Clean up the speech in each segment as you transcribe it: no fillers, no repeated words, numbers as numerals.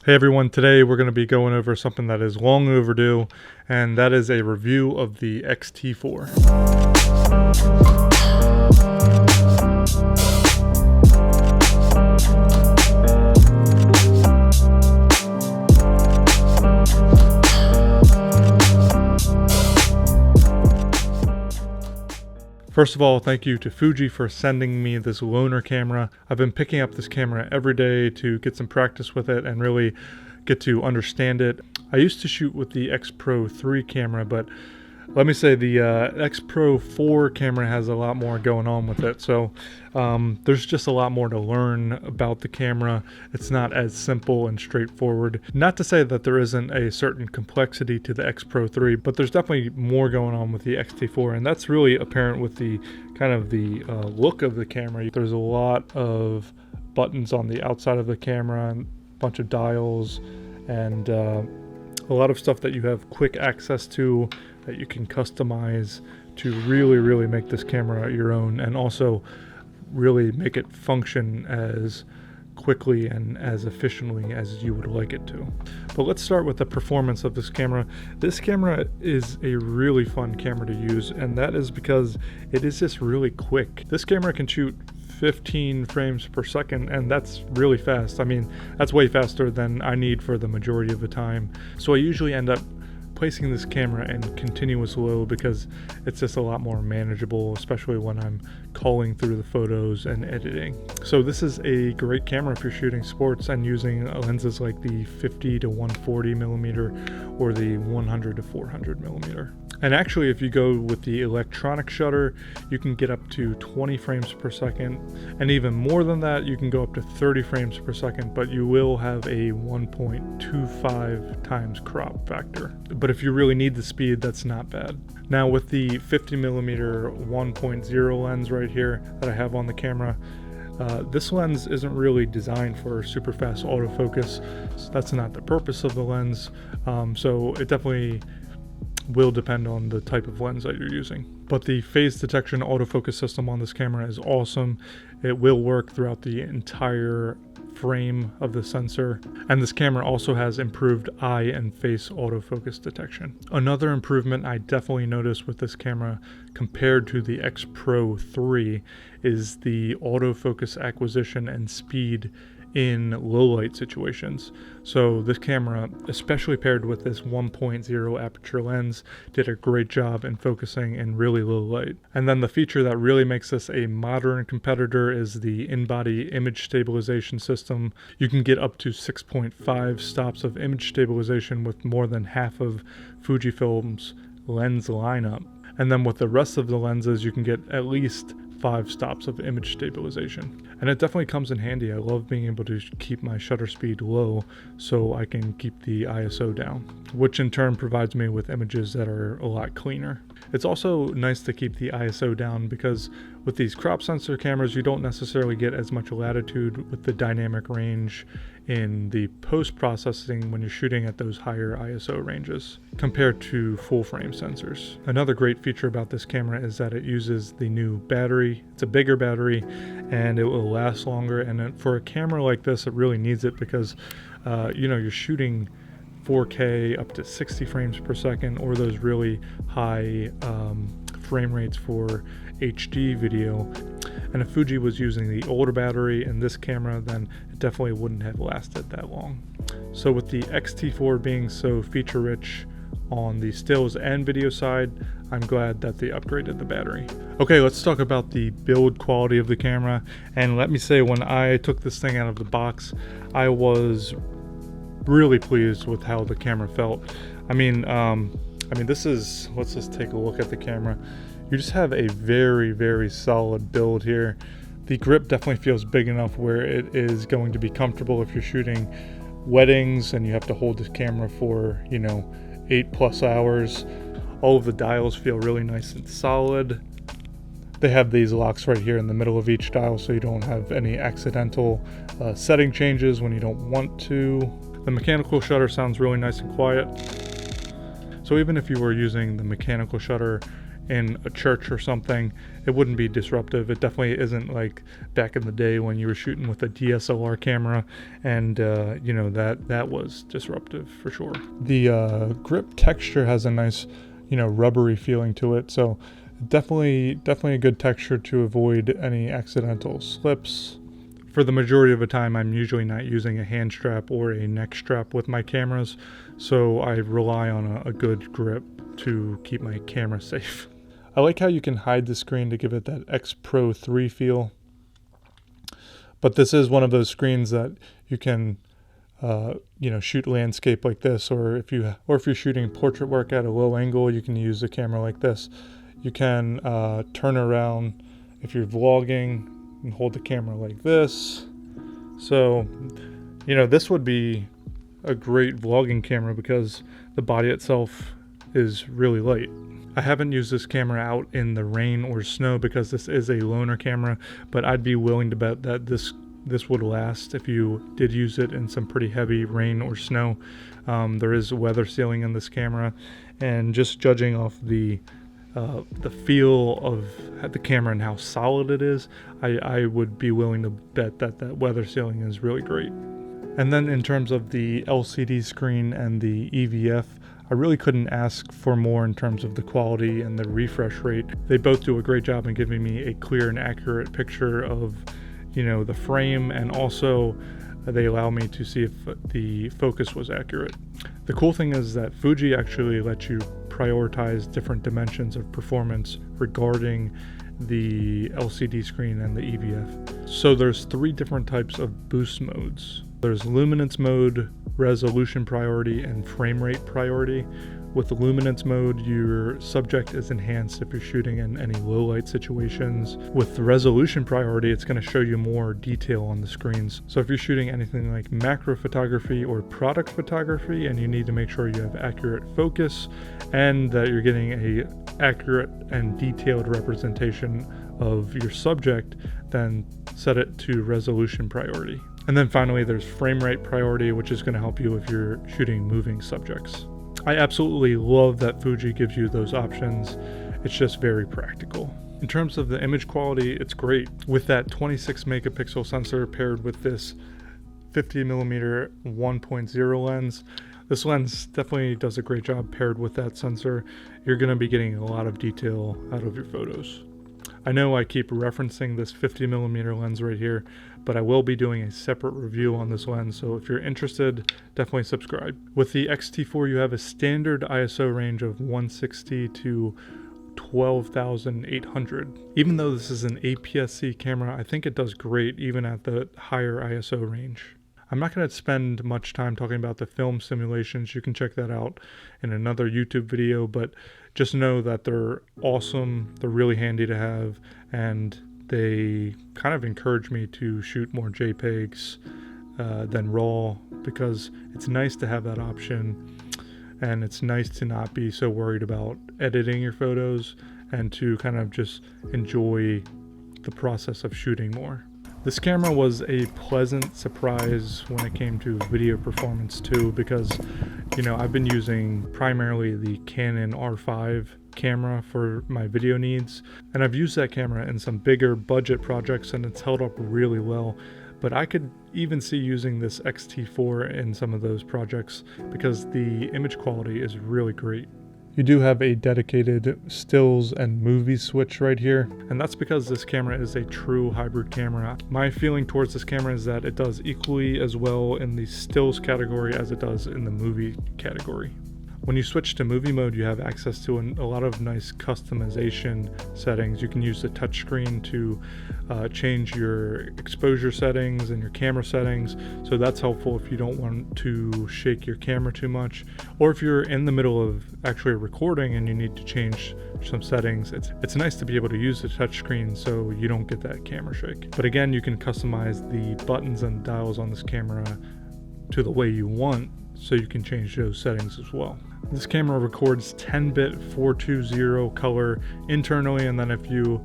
Hey everyone, today we're going to be going over something that is long overdue, and that is a review of the X-T4. First of all, thank you to Fuji for sending me this loaner camera. I've been picking up this camera every day to get some practice with it and really get to understand it. I used to shoot with the X Pro 3 camera, but let me say the X Pro 4 camera has a lot more going on with it. So there's just a lot more to learn about the camera. It's not as simple and straightforward. Not to say that there isn't a certain complexity to the X Pro 3, but there's definitely more going on with the X-T4, and that's really apparent with the kind of the look of the camera. There's a lot of buttons on the outside of the camera, and a bunch of dials, and a lot of stuff that you have quick access to that you can customize to really make this camera your own, and also really make it function as quickly and as efficiently as you would like it to. But let's start with the performance of this camera. This camera is a really fun camera to use, and that is because it is just really quick. This camera can shoot 15 frames per second, and that's really fast. I mean, that's way faster than I need for the majority of the time. So I usually end up placing this camera in continuous low because it's just a lot more manageable, especially when I'm culling through the photos and editing. So this is a great camera if you're shooting sports and using lenses like the 50 to 140 millimeter or the 100 to 400 millimeter. And actually, if you go with the electronic shutter, you can get up to 20 frames per second, and even more than that, you can go up to 30 frames per second, but you will have a 1.25 times crop factor. But if you really need the speed, that's not bad. Now with the 50 millimeter 1.0 lens right here that I have on the camera, this lens isn't really designed for super fast autofocus. So that's not the purpose of the lens. So it definitely will depend on the type of lens that you're using. But the phase detection autofocus system on this camera is awesome. It will work throughout the entire frame of the sensor, and this camera also has improved eye and face autofocus detection. Another improvement I definitely noticed with this camera compared to the X Pro 3 is the autofocus acquisition and speed in low light situations. So this camera, especially paired with this 1.0 aperture lens, did a great job in focusing in really low light. And then the feature that really makes this a modern competitor is the in-body image stabilization system. You can get up to 6.5 stops of image stabilization with more than half of Fujifilm's lens lineup. And then with the rest of the lenses, you can get at least 5 stops of image stabilization. And it definitely comes in handy. I love being able to keep my shutter speed low so I can keep the ISO down, which in turn provides me with images that are a lot cleaner. It's also nice to keep the ISO down because with these crop sensor cameras, you don't necessarily get as much latitude with the dynamic range in the post-processing when you're shooting at those higher ISO ranges compared to full-frame sensors. Another great feature about this camera is that it uses the new battery. It's a bigger battery and it will last longer, and for a camera like this, it really needs it because you're shooting 4K up to 60 frames per second, or those really high frame rates for HD video. And if Fuji was using the older battery in this camera, then it definitely wouldn't have lasted that long. So with the X-T4 being so feature rich on the stills and video side, I'm glad that they upgraded the battery. Okay, let's talk about the build quality of the camera. And let me say, when I took this thing out of the box, I was really pleased with how the camera felt. I mean, this is, let's just take a look at the camera. You just have a very solid build here. The grip definitely feels big enough where it is going to be comfortable if you're shooting weddings and you have to hold this camera for 8+ hours. All of the dials feel really nice and solid. They have these locks right here in the middle of each dial so you don't have any accidental setting changes when you don't want to. The mechanical shutter sounds really nice and quiet. So even if you were using the mechanical shutter in a church or something, it wouldn't be disruptive. It definitely isn't like back in the day when you were shooting with a DSLR camera, and you know, that was disruptive for sure. The grip texture has a nice, you know, rubbery feeling to it, so definitely a good texture to avoid any accidental slips. For the majority of the time, I'm usually not using a hand strap or a neck strap with my cameras, so I rely on a good grip to keep my camera safe. I like how you can hide the screen to give it that X Pro 3 feel, but this is one of those screens that you can you know, shoot landscape like this, or if you're shooting portrait work at a low angle, you can use a camera like this. You can turn around if you're vlogging and hold the camera like this. So, you know, this would be a great vlogging camera because the body itself is really light. I haven't used this camera out in the rain or snow because this is a loaner camera, but I'd be willing to bet that this would last if you did use it in some pretty heavy rain or snow. There is weather sealing in this camera, and just judging off the feel of the camera and how solid it is, I would be willing to bet that weather sealing is really great. And then in terms of the LCD screen and the EVF, I really couldn't ask for more in terms of the quality and the refresh rate. They both do a great job in giving me a clear and accurate picture of, you know, the frame, and also they allow me to see if the focus was accurate. The cool thing is that Fuji actually lets you prioritize different dimensions of performance regarding the LCD screen and the EVF. So there's 3 different types of boost modes. There's luminance mode, resolution priority, and frame rate priority. With the luminance mode, your subject is enhanced if you're shooting in any low light situations. With the resolution priority, it's going to show you more detail on the screens. So if you're shooting anything like macro photography or product photography, and you need to make sure you have accurate focus and that you're getting a accurate and detailed representation of your subject, then set it to resolution priority. And then finally, there's frame rate priority, which is going to help you if you're shooting moving subjects. I absolutely love that Fuji gives you those options. It's just very practical. In terms of the image quality, it's great. With that 26 megapixel sensor paired with this 50mm 1.0 lens, this lens definitely does a great job paired with that sensor. You're going to be getting a lot of detail out of your photos. I know I keep referencing this 50mm lens right here, but I will be doing a separate review on this lens, so if you're interested, definitely subscribe. With the X-T4, you have a standard ISO range of 160 to 12,800. Even though this is an APS-C camera, I think it does great even at the higher ISO range. I'm not going to spend much time talking about the film simulations. You can check that out in another YouTube video, but just know that they're awesome, they're really handy to have, and they kind of encourage me to shoot more JPEGs than RAW, because it's nice to have that option, and it's nice to not be so worried about editing your photos and to kind of just enjoy the process of shooting more. This camera was a pleasant surprise when it came to video performance too, because, you know, I've been using primarily the Canon R5 camera for my video needs, and I've used that camera in some bigger budget projects and it's held up really well. But I could even see using this X-T4 in some of those projects because the image quality is really great. You do have a dedicated stills and movie switch right here, and that's because this camera is a true hybrid camera. My feeling towards this camera is that it does equally as well in the stills category as it does in the movie category. When you switch to movie mode, you have access to a lot of nice customization settings. You can use the touchscreen to change your exposure settings and your camera settings, so that's helpful if you don't want to shake your camera too much, or if you're in the middle of actually recording and you need to change some settings. It's nice to be able to use the touchscreen so you don't get that camera shake. But again, you can customize the buttons and dials on this camera to the way you want, so you can change those settings as well. This camera records 10-bit 420 color internally, and then if you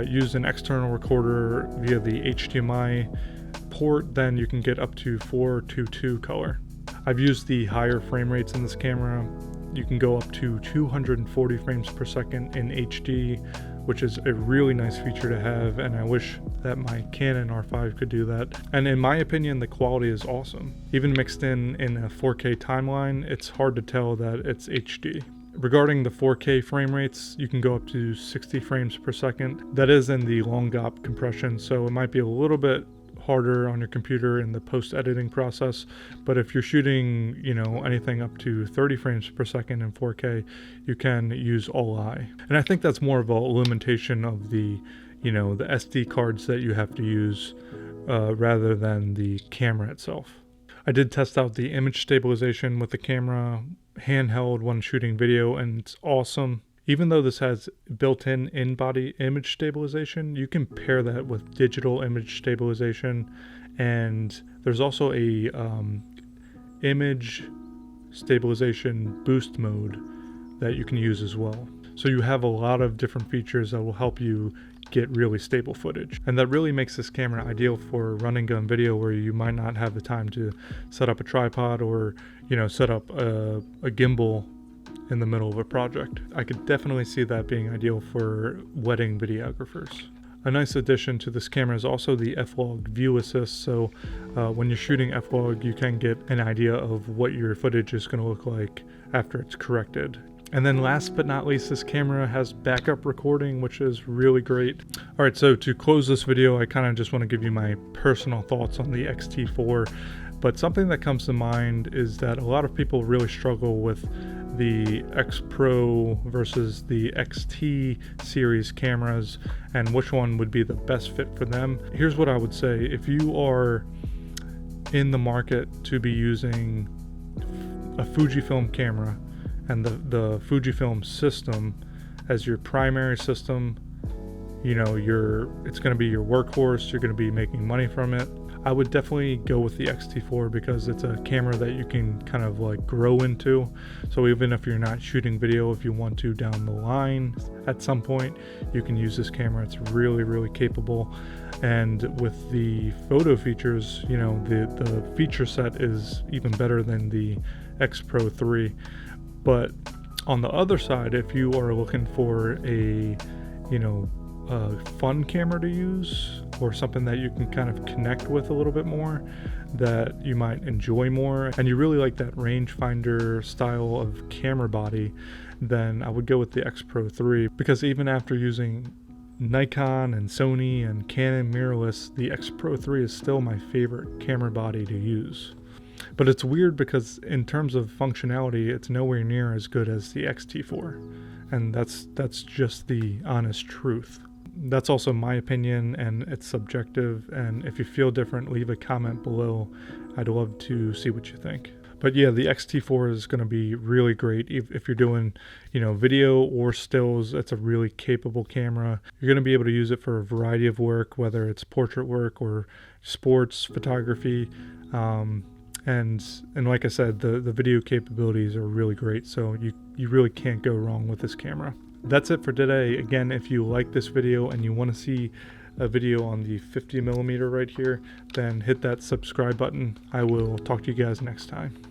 use an external recorder via the HDMI port, then you can get up to 422 color. I've used the higher frame rates in this camera You can go up to 240 frames per second in HD, which is a really nice feature to have, and I wish that my Canon R5 could do that. And in my opinion, the quality is awesome. Even mixed in a 4K timeline, it's hard to tell that it's HD. Regarding the 4K frame rates, you can go up to 60 frames per second. That is in the long GOP compression, so it might be a little bit harder on your computer in the post-editing process, but if you're shooting, you know, anything up to 30 frames per second in 4K, you can use all-I. And I think that's more of a limitation of the, you know, the SD cards that you have to use rather than the camera itself. I did test out the image stabilization with the camera handheld when shooting video, and it's awesome. Even though this has built-in in-body image stabilization, you can pair that with digital image stabilization, and there's also a image stabilization boost mode that you can use as well. So you have a lot of different features that will help you get really stable footage. And that really makes this camera ideal for run and gun video where you might not have the time to set up a tripod or, you know, set up a gimbal in the middle of a project. I could definitely see that being ideal for wedding videographers. A nice addition to this camera is also the F-Log View Assist, so when you're shooting F-Log, you can get an idea of what your footage is going to look like after it's corrected. And then last but not least, this camera has backup recording, which is really great. Alright, so to close this video, I kind of just want to give you my personal thoughts on the X-T4, but something that comes to mind is that a lot of people really struggle with the X Pro versus the XT series cameras and which one would be the best fit for them. Here's what I would say. If you are in the market to be using a Fujifilm camera and the Fujifilm system as your primary system, you know, it's going to be your workhorse, you're going to be making money from it, I would definitely go with the X-T4 because it's a camera that you can kind of like grow into. So even if you're not shooting video, if you want to down the line at some point, you can use this camera. It's really, really capable. And with the photo features, you know, the feature set is even better than the X Pro 3. But on the other side, if you are looking for a, you know, a fun camera to use or something that you can kind of connect with a little bit more, that you might enjoy more, and you really like that rangefinder style of camera body, then I would go with the X Pro 3, because even after using Nikon and Sony and Canon mirrorless, the X Pro 3 is still my favorite camera body to use. But it's weird because in terms of functionality, it's nowhere near as good as the X-T4, and that's just the honest truth. That's also my opinion, and it's subjective, and if you feel different, leave a comment below. I'd love to see what you think. But yeah, the X-T4 is going to be really great if you're doing, you know, video or stills. It's a really capable camera. You're going to be able to use it for a variety of work, whether it's portrait work or sports photography. And like I said, the video capabilities are really great, so you really can't go wrong with this camera. That's it for today. Again, if you like this video and you want to see a video on the 50mm right here, then hit that subscribe button. I will talk to you guys next time.